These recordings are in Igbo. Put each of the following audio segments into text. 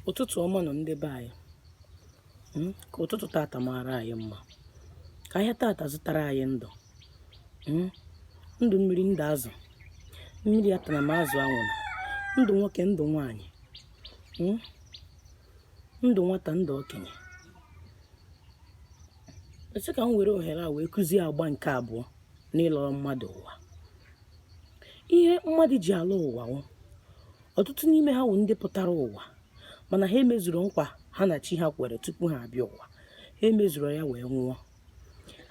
Ụtụtụ ọma nọ ndị be anyị. Ka ụtụtụ tata mara anyị mma. Ka ahịa tata zụtara anyị ndụ. Ndụ mmiri, ndụ azụ. Mmiri atara m azụ anwụrụ. Ndụ nwoke, ndụ nwaanyị. Ndụ nwata, ndụ okenye. Esi ka m were ohere a wee kụzie agba nke abụọ n'ịlọrọ mmadụ ụwa. Ihe mmadụ ji ala ụwa wụ ọtụtụ n'ime ha wụ ndị pụtara ụwa, mana ha emezuru nkwa ha na chi ha kwere tupu ha abịa ụwa. Ha emezuru ya wee nwụọ.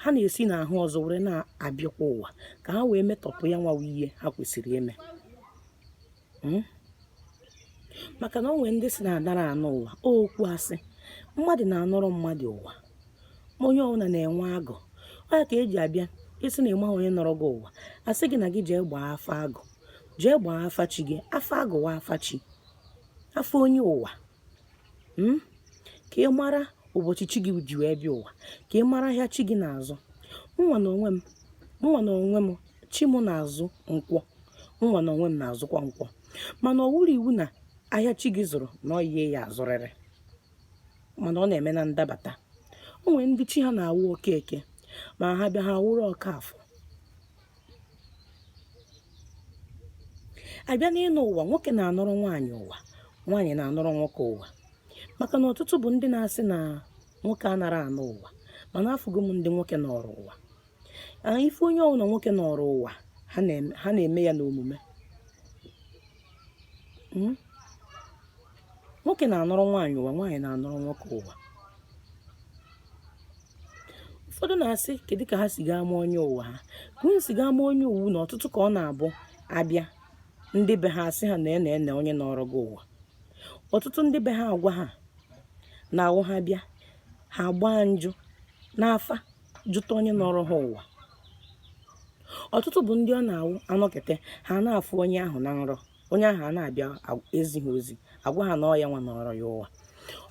Ha na-esi n'ahụ ọzọ were na-abịakwa ụwa ka ha wee metọpụ ya nwawa ihe ha kwesịrị ime. Maka na o nwere ndị si na-adara anụ ụwa okwu asị. Mmadụ na-anọrọ mmadụ ụwa, ma onye ọbụla na-enwe agụ. Ọ ya ka eji abịa isi na ịma onye nọrọ gị ụwa, asị gị na gị jee gbaa afa agụ, jee gbaa afa chi gị. Afa agụ wa afa chi, afọ onye ụwa. Ka ị mara ụbọchị chi gị ji wee bịa ụwa, ka ị mara ahịa chi gị na-azụ. Mụnwa na onwe m chi m na-azụ nkwọ, mụnwa na onwe m na-azụkwa nkwọ, mana ọ wụrụ iwu na ahịa chi gị zụrụ na ọ yie ya azụrịrị, mana ọ na-eme na ndabata. O nwere ndị chi ha na-awụ Okeke, ma ha bịa ha wụrụ Ọkafọ. Abịa n'ịnụ ụwa, nwoke na-anọrọ nwaanyị ụwa, nwaanyị na-anọrọ nwoke ụwa. Maka na ọtụtụ bụ ndị na-asị na nwoke anara anụ ụwa, mana afụgo m ndị nwoke nọrọ ụwa. Ife onye ọbụla nwoke nọrọ ụwa, ha na-eme ya n'omume. Nwoke na-anọrọ nwaanyị ụwa, nwaanyị na-anọrọ nwoke ụwa. Ụfọdụ na-asị kedu ka ha si gaa ama onye ụwa ha. Ka onye si gaa ama onye owu na ọtụtụ ka ọ na-abụ abịa ndị be ha asị ha na onye nọrọ gị ụwa. Ọtụtụ ndị be ha agwa ha na-awụ ha bịa, ha gbaa njụ n'afa jụta onye nọrọ ha ụwa. Ọtụtụ bụ ndị ọ na-awụ anọkete ha na-afụ onye ahụ na nrọ, onye ahụ a na-abịa ezighi ozi agwa ha na ọ ya nwa nọrọ ya ụwa.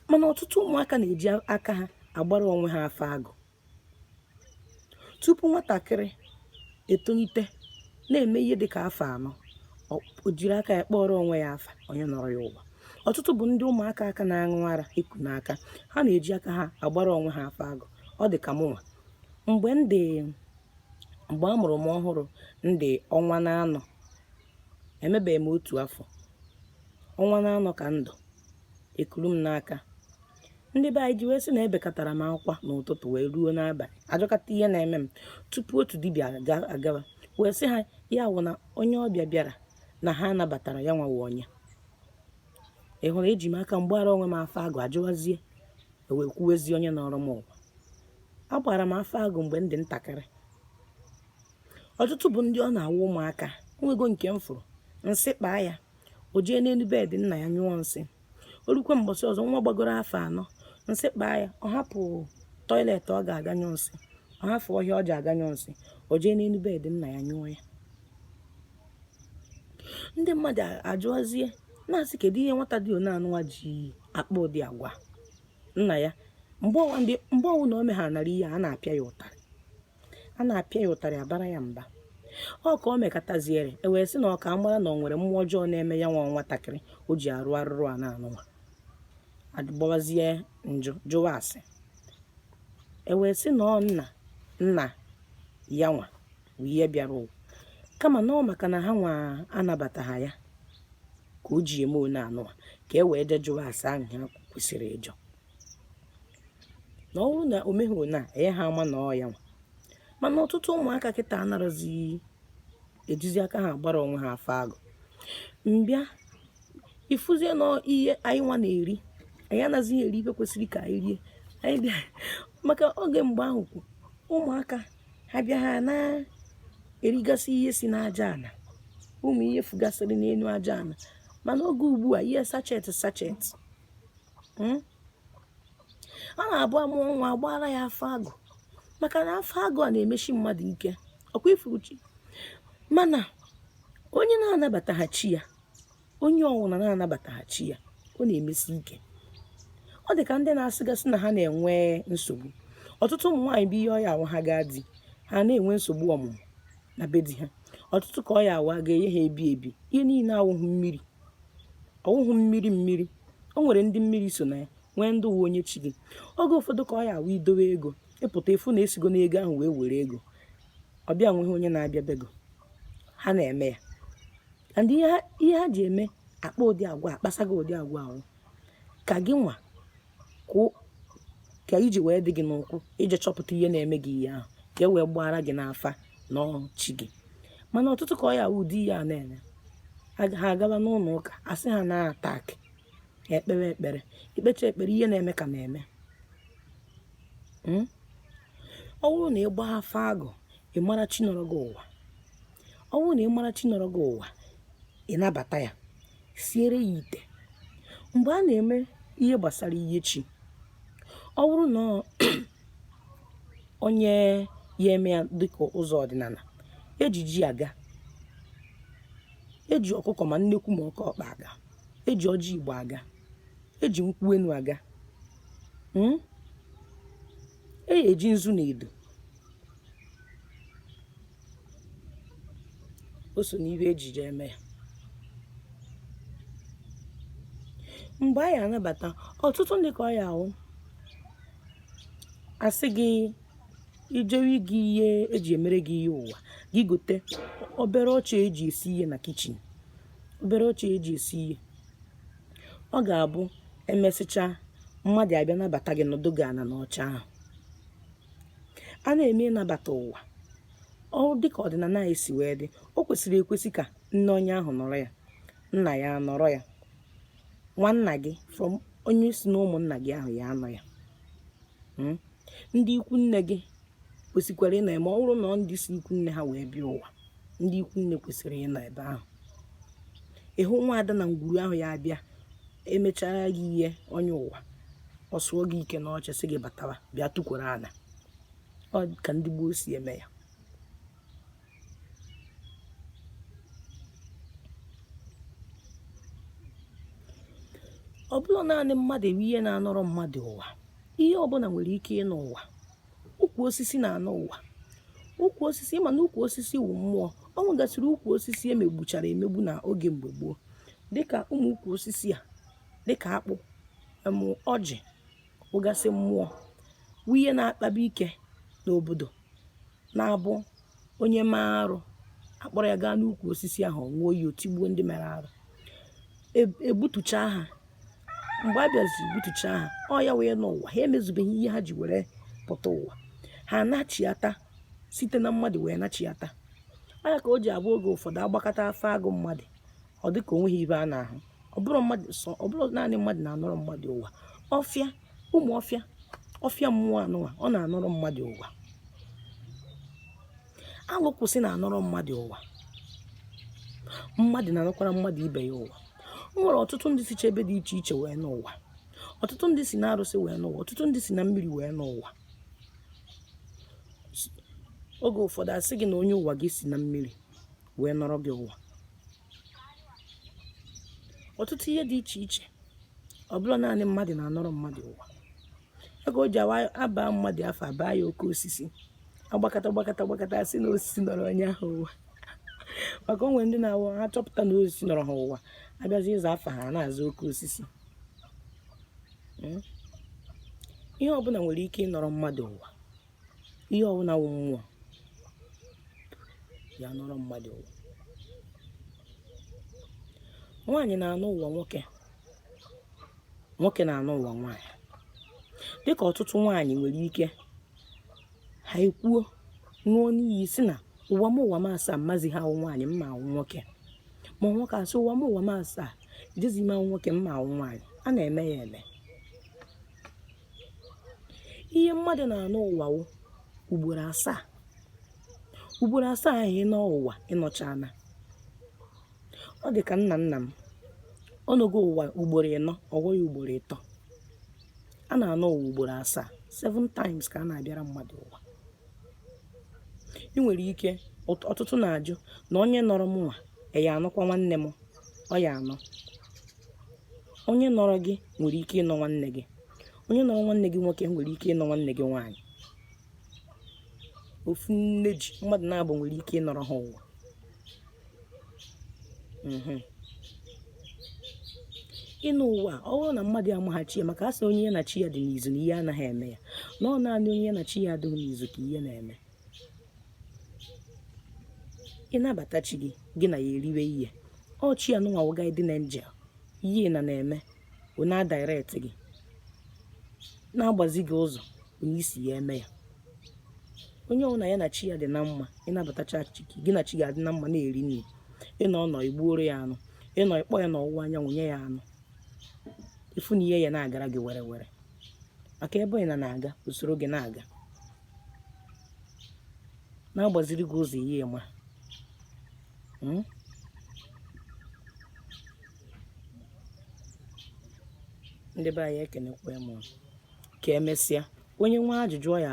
Mana ọtụtụ ụmụaka na-eji aka ha agbara onwe ha afa agụ. Tupu nwatakịrị etolite na-eme ihe dịka afọ 4, o jiri aka ya kpọrọ onwe ya afa onye nọrọ ya ụwa. Ọtụtụ bụ ndị ụmụaka aka na-aṅụ ara iku n'aka, ha na-eji aka ha agbara onwe ha afa agụ. Ọ dị ka mụnwa mgbe a mụrụ m ọhụrụ, ndị ọnwa na-anọ, emebeghị m 1 afọ, ọnwa na-anọ ka ndụ ekuru m n'aka. Ndị be anyị ji wee sị na ebekatara m akwa n'ụtụtụ wee ruo n'abalị ajọkata ihe na-eme m tupu otu dibịa agawa wee sị ha ya wụ na onye ọbịa bịara na ha nabatara ya nwawa onye. Ị hụrụ, eji m aka mgbara onwe m afa agụ ajụwazie wee kwuwezie onye nọrọ m ụwa. Agbara m afa agụ mgbe ndị ntakịrị. Ọtụtụ bụ ndị ọ na-awụ ụmụaka. Nwego nke m fụrụ, nsị kpaa ya, o jee n'elu bedị nna ya nyụọ nsị. O rukwe mbọsị ọzọ, nwa gbagoro afọ 4, nsị kpaa ya, ọ hapụ tọiletị ọ ga-aga nyụọ nsị, ọ hapụ ọhịa ọ ji aga nyụọ nsị, o jee n'elu bedị nna ya nyụọ ya. Ndị mmadụ ajụwazie na-asị kedu ihe nwata dị one anụnwa ji akpa ụdị agwa nna ya. Mgbe ọwụ na o meghanara ihe a na-apịa ya ụtarị, abara ya mba. Ọ ka o mekataziere wee sị na ọ ka mara na o nwere mmụọ ọjọọ na-eme ya nwatakịrị o ji arụ arụrụ a na-anụnwa. Adịgbawazie njụ jụwa asị. Wee sị na ọ nna ya nwa bụ ihe bịara ụwa, kama na ọ maka na ha nwa anabataha ya ka o ji eme one anụnwa, ka e wee jee jụwa asị ahụ ha kwesịrị ịjụ. Na ọ bụrụ na o meghị one a, enye ha ama na ọ ya nwa. Mana ọtụtụ ụmụaka kịta anaghịzi ejizi aka ha agbara onwe ha afa agụ. Mbịa ịfụzie na ihe anyị nwa na-eri, anyị anaghịzi eri ife kwesịrị ka anyị rie. Anyị bịa maka oge mgbe ahụ ụmụaka ha bịa ha na-erigasị ihe si n'aja ana, ụmụ ihe fugasịrị n'elu aja ana. Mana oge ugbu a ihe sachet a na-abụ amụọ nwa agbara ya afa agụ, maka na afọ agụ a na-emechi mmadụ ike, ọkwa ifuruchi. Mana onye na-anabataghachi ya, onye ọwụna na-anabataghachi ya, ọ na-emesi ike. Ọ dị ka ndị na-asịgasị na ha na-enwe nsogbu. Ọtụtụ ụmụ nwaanyị bụ ihe ọya awa ha gaa di ha na-enwe nsogbu ọmụmụ na be di ha. Ọtụtụ ka ọya awa ga-enye ha ebi. Ihe niile awụghị mmiri, mmiri o nwere ndị mmiri so na ya, nwee ndị uwe onye chi gị. Oge ụfọdụ ka ọ ya awụ idowe ego, ịpụta efu na esigo n'ego ahụ wee were ego, ọ bịa nweghị onye na-abịa bego. Ha na-eme ya, and ihe ha ji eme akpa ụdị agwa akpasa gị ụdị agwa ahụ ka gị nwa ka iji wee dị gị n'ụkwụ ije chọpụta ihe na-eme gị ihe ahụ ka e wee gbara gị n'afa n'ọchị gị. Mana ọtụtụ ka ọ ya ụdị ihe a na-eme, ha agawa n'ụlọ ụka asị ha na-atak ekpere ekpere, ikpecha ekpere ihe na-eme ka na-eme. Ọ bụrụ na ị gbaa afa agụ, ị mara chi nọrọ gị ụwa. Ọ bụrụ na ị mara chi nọrọ gị ụwa, ị nabata ya, siere ya ite. Mgbe a na-eme ihe gbasara ihe chi, ọ bụrụ na onye ya eme ya dịka ụzọ ọdịnala, eji ji aga, eji ọkụkọ ma nnekwu ma oke ọkpa aga, eji ọjị Igbo aga, eji nkwụ enu aga, eji nzu na edo. O so n'ihe ejije eme ya. Mgbe anyị anabata, ọtụtụ ndị ka ọ ya ahụ asị gị ijewe gị ihe eji emere gị ihe ụwa, gị gote obere oche eji esi ihe na kichin, obere oche eji esi ihe. Ọ ga-abụ emesịcha mmadụ abịa nabata gị nọdụ gị ana n'ọcha ahụ. A na-eme ịnabata ụwa, ọ dịka ọdịnala anyị si wee dị, o kwesịrị ekwesị ka nne onye ahụ nọrọ ya, nna ya nọrọ ya, nwanna gị from onye si na ụmụnna gị ahụ ya anọ ya, ndị ikwu nne gị kwesịkwara ịnọ ya. Ma ọ bụrụ na ndị si ikwu nne ha wee bịa ụwa, ndị ikwu nne kwesịrị ịnọ ebe ahụ. Ịhụ nwaada na ngwuru ahụ ya abịa, emechara gị ihe onye ụwa, ọ sụọ gị ike n'ọchị sị gị batawa bịa tụkwara ana. Ọ ka ndị gboo si eme ya. Ọ bụla naanị mmadụ ewe ihe na-anọrọ mmadụ ụwa, ihe ọbụla nwere ike ịnọ ụwa. Ukwu osisi na-anọ ụwa. Ukwu osisi, ịma na ukwu osisi wụ mmụọ. Ọ nwegasịrị ukwu osisi emegbuchara emegbu na oge mgbe gboo, dịka ụmụ ukwu osisi a, dịka akpụ, ọjị, ụgasị mmụọ wụ ihe na-akpabi ike n'obodo, na-abụ onye maa arụ akpọrọ ya gaa n'ukwu osisi ahụ, nwụọ ya, otigbuo ndị mere arụ, egbutucha ha. Mgbe a bịaziri gbutucha ha, ọ ya wee n'ụwa, ha emezubeghị ihe ha ji were pụta ụwa. Ha nachiata site na mmadụ wee nachiata. Ọ ya ka o ji abụ oge ụfọdụ agbakọta afọ agụ mmadụ, ọ dị ka onweghị ibe a na-ahụ. Ọ bụrụ naanị mmadụ na-anọrọ mmadụ ụwa. Ọfịa, ụmụ ọfịa mmụọ anụwa, ọ na-anọrọ mmadụ ụwa. Alụkwụsị na-anọrọ mmadụ ụwa. Mmadụ na-anọkwara mmadụ ibe ya ụwa. O nwere ọtụtụ ndị sicha ebe dị iche iche wee n'ụwa. Ọtụtụ ndị si na arụsị wee n'ụwa. Ọtụtụ ndị si na mmiri wee n'ụwa. Oge ụfọdụ asị gị na onye ụwa gị si na mmiri wee nọrọ gị ụwa. Ọtụtụ ihe dị iche iche, ọ bụla naanị mmadụ na-anọrọ mmadụ ụwa. Ego o ji aba mmadụ afọ, abaa ya oke osisi, agbakọta asị na osisi nọrọ onye ahụ ụwa. Maka onwe ndị na-awụ ha chọpụta na osisi nọrọ ha ụwa, abịazi ịza afa ha na-aza oke osisi. Ihe ọbụla nwere ike ịnọrọ mmadụ ụwa. Ihe ọbụla wụ mmụọ ya nọrọ mmadụ ụwa. Nwaanyị na-anọ ụwa nwoke, nwoke na-anọ ụwa nwaanyị. Dịka ọtụtụ nwaanyị nwere ike ha ekwuo ṅụọ n'iyi si na ụwa m asaa mmazi ha awụ nwaanyị, mma awụ nwoke. Ma nwoke asị ụwa m asaa ijezi ime awụ nwoke, mma awụ nwaanyị. A na-eme ya eme. Ihe mmadụ na-anọ ụwa wụ ugboro asaa. Ugboro asaa ahụ ịnọ ụwa ịnọchana. Ọ dị ka nna m, ọ nọgo ụwa ugboro ịnọ, ọghọ ya ugboro ịtọ. A na-anọ ụwa ugboro asaa, 7 times ka a na-abịara mmadụ ụwa. Ị nwere ike, ọtụtụ na-ajụ na onye nọrọ m nwa ya anọkwa nwanne m, ọ ya anọ. Onye nọrọ gị nwere ike ịnọ nwanne gị. Onye nọrọ nwanne gị nwoke nwere ike ịnọ nwanne gị nwaanyị. Ofu nne ji mmadụ na-abụ nwere ike ịnọrọ ha ụwa. ịnụ ụwa ọ bụrụ na mmadụ amaghachi ya maka asị onye ya na chi ya dị n'izu na ihe anaghị eme ya na ọ naanị onye ya na chi ya adịghị n'izu ka ihe na-eme. Ịnabata chi gị, gị na ya eriwe ihe, ọ chi anụnwa wụ guardian angel, ihe na na-eme ọ na-direct gị, na-agbazi gị ụzọ onye isi ya eme ya. Onye ọbụla ya na chi ya dị na mma, ịnabatacha chi gị na chi ga adị na mma, na-eri nri, ịnọ nọ igbuoro ya anụ, ịnọ ịkpọ ya n'ọwụwa anyanwụ nye ya anụ, ifu na ihe ya na-agara gị were were maka ebe ị na-aga usoro gị na-aga, na-agbaziri gị ụzọ ihe ma ndị be anyị ekenekwa m ka emesịa onye nwe ajụjụ ọ ya